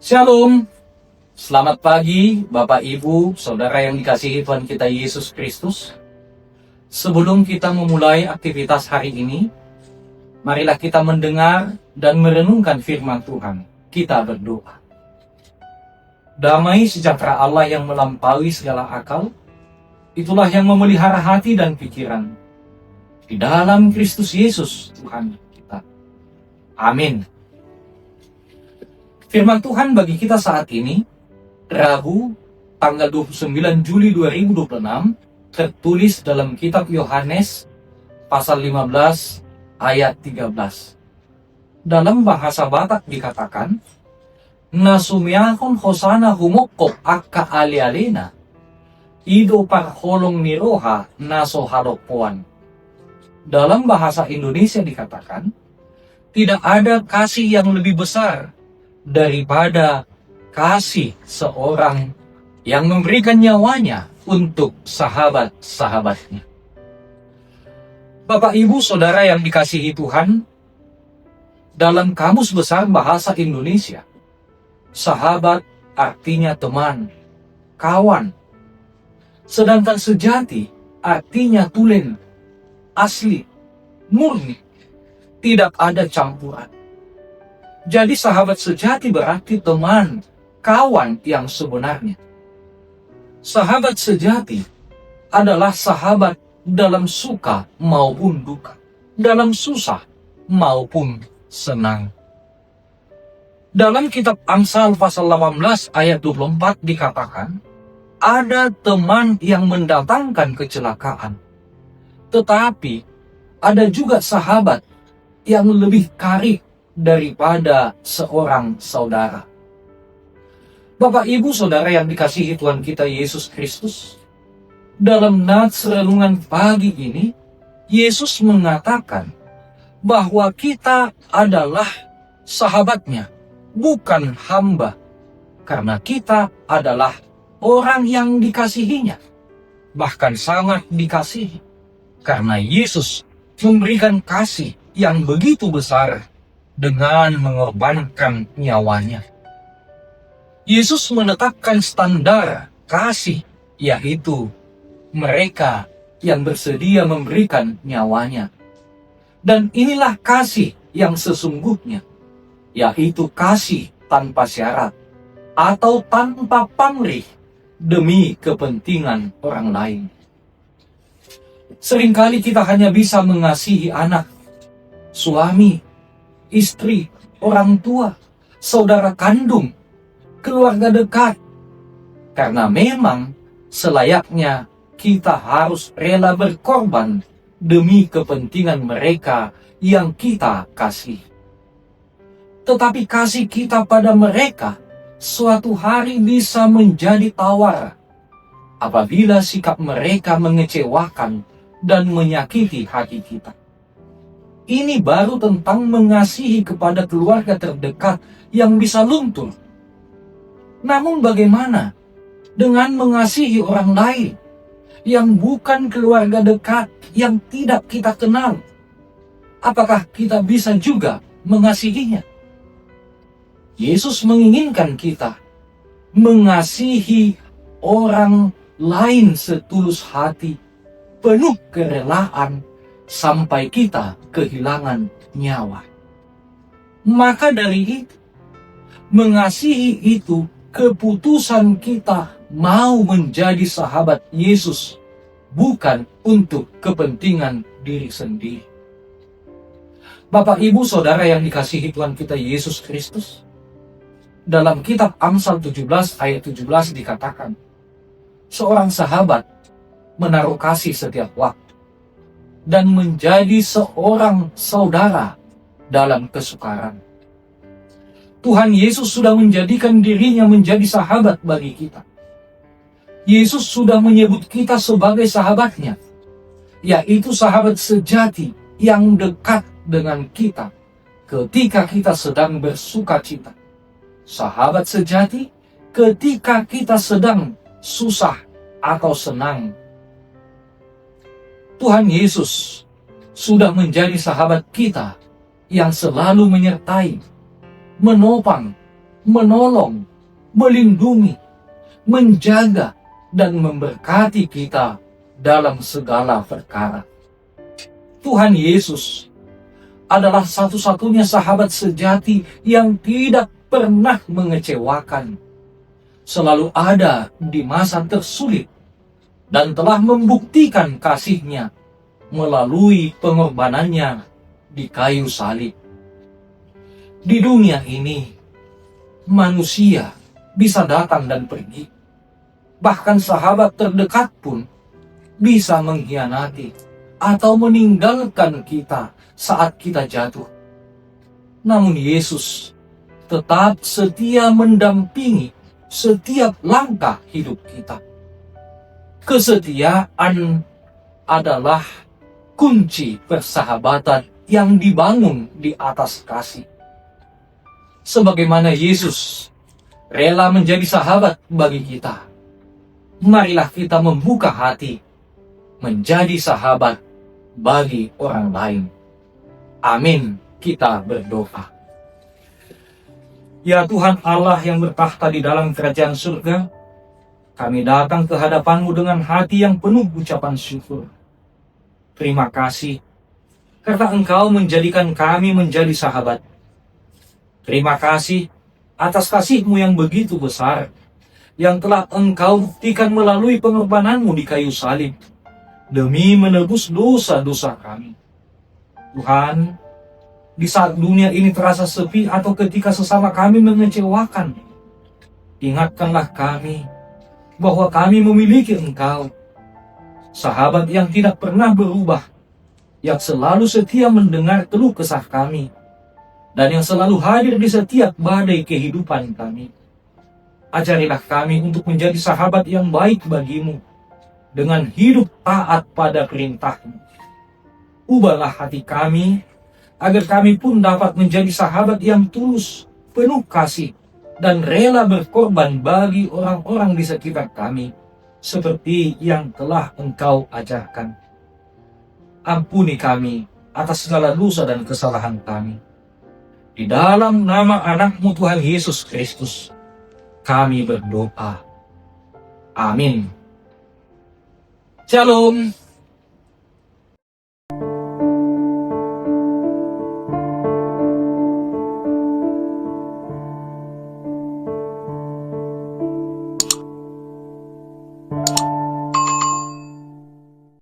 Shalom, selamat pagi Bapak Ibu, Saudara yang dikasihi Tuhan kita Yesus Kristus. Sebelum kita memulai aktivitas hari ini, marilah kita mendengar dan merenungkan firman Tuhan. Kita berdoa. Damai sejahtera Allah yang melampaui segala akal, itulah yang memelihara hati dan pikiran. Di dalam Kristus Yesus Tuhan kita. Amin. Firman Tuhan bagi kita saat ini, Rabu, tanggal 29 Juli 2026, tertulis dalam kitab Yohanes, pasal 15, ayat 13. Dalam bahasa Batak dikatakan, Nasumiyakon hosana humokko akka ali-alena, ido parholong niroha naso halopuan. Dalam bahasa Indonesia dikatakan, tidak ada kasih yang lebih besar daripada kasih seorang yang memberikan nyawanya untuk sahabat-sahabatnya. Bapak, Ibu, Saudara yang dikasihi Tuhan, dalam Kamus Besar Bahasa Indonesia, sahabat artinya teman, kawan. Sedangkan sejati artinya tulen, asli, murni, tidak ada campuran. Jadi sahabat sejati berarti teman, kawan yang sebenarnya. Sahabat sejati adalah sahabat dalam suka maupun duka, dalam susah maupun senang. Dalam kitab Amsal pasal 18 ayat 24 dikatakan, ada teman yang mendatangkan kecelakaan, tetapi ada juga sahabat yang lebih karib daripada seorang saudara. Bapak, Ibu, Saudara yang dikasihi Tuhan kita Yesus Kristus, dalam nats renungan pagi ini, Yesus mengatakan bahwa kita adalah sahabatnya, bukan hamba, karena kita adalah orang yang dikasihinya, bahkan sangat dikasihi, karena Yesus memberikan kasih yang begitu besar dengan mengorbankan nyawanya. Yesus menetapkan standar kasih, yaitu mereka yang bersedia memberikan nyawanya. Dan inilah kasih yang sesungguhnya, yaitu kasih tanpa syarat atau tanpa pamrih demi kepentingan orang lain. Seringkali kita hanya bisa mengasihi anak, suami, istri, orang tua, saudara kandung, keluarga dekat. Karena memang selayaknya kita harus rela berkorban demi kepentingan mereka yang kita kasih. Tetapi kasih kita pada mereka suatu hari bisa menjadi tawar apabila sikap mereka mengecewakan dan menyakiti hati kita. Ini baru tentang mengasihi kepada keluarga terdekat yang bisa luntur. Namun bagaimana dengan mengasihi orang lain yang bukan keluarga dekat, yang tidak kita kenal? Apakah kita bisa juga mengasihinya? Yesus menginginkan kita mengasihi orang lain setulus hati, penuh kerelaan, sampai kita kehilangan nyawa. Maka dari itu, mengasihi itu keputusan kita mau menjadi sahabat Yesus, bukan untuk kepentingan diri sendiri. Bapak, Ibu, Saudara yang dikasihi Tuhan kita Yesus Kristus, dalam kitab Amsal 17 ayat 17 dikatakan, seorang sahabat menaruh kasih setiap waktu dan menjadi seorang saudara dalam kesukaran. Tuhan Yesus sudah menjadikan dirinya menjadi sahabat bagi kita. Yesus sudah menyebut kita sebagai sahabatnya, yaitu sahabat sejati yang dekat dengan kita ketika kita sedang bersuka cita. Sahabat sejati ketika kita sedang susah atau senang. Tuhan Yesus sudah menjadi sahabat kita yang selalu menyertai, menopang, menolong, melindungi, menjaga, dan memberkati kita dalam segala perkara. Tuhan Yesus adalah satu-satunya sahabat sejati yang tidak pernah mengecewakan, selalu ada di masa tersulit, dan telah membuktikan kasih-Nya melalui pengorbanannya di kayu salib. Di dunia ini, manusia bisa datang dan pergi. Bahkan sahabat terdekat pun bisa mengkhianati atau meninggalkan kita saat kita jatuh. Namun Yesus tetap setia mendampingi setiap langkah hidup kita. Kesetiaan adalah kunci persahabatan yang dibangun di atas kasih. Sebagaimana Yesus rela menjadi sahabat bagi kita, marilah kita membuka hati menjadi sahabat bagi orang lain. Amin. Kita berdoa. Ya Tuhan Allah yang bertahta di dalam kerajaan surga, kami datang ke hadapan-Mu dengan hati yang penuh ucapan syukur. Terima kasih karena Engkau menjadikan kami menjadi sahabat. Terima kasih atas kasih-Mu yang begitu besar, yang telah Engkau buktikan melalui pengorbanan-Mu di kayu salib, demi menebus dosa-dosa kami. Tuhan, di saat dunia ini terasa sepi atau ketika sesama kami mengecewakan, ingatkanlah kami bahwa kami memiliki Engkau, sahabat yang tidak pernah berubah, yang selalu setia mendengar keluh kesah kami, dan yang selalu hadir di setiap badai kehidupan kami. Ajarilah kami untuk menjadi sahabat yang baik bagi-Mu, dengan hidup taat pada perintah-Mu. Ubahlah hati kami, agar kami pun dapat menjadi sahabat yang tulus, penuh kasih, dan rela berkorban bagi orang-orang di sekitar kami, seperti yang telah Engkau ajarkan. Ampuni kami atas segala dosa dan kesalahan kami. Di dalam nama anak-Mu Tuhan Yesus Kristus, kami berdoa. Amin. Shalom.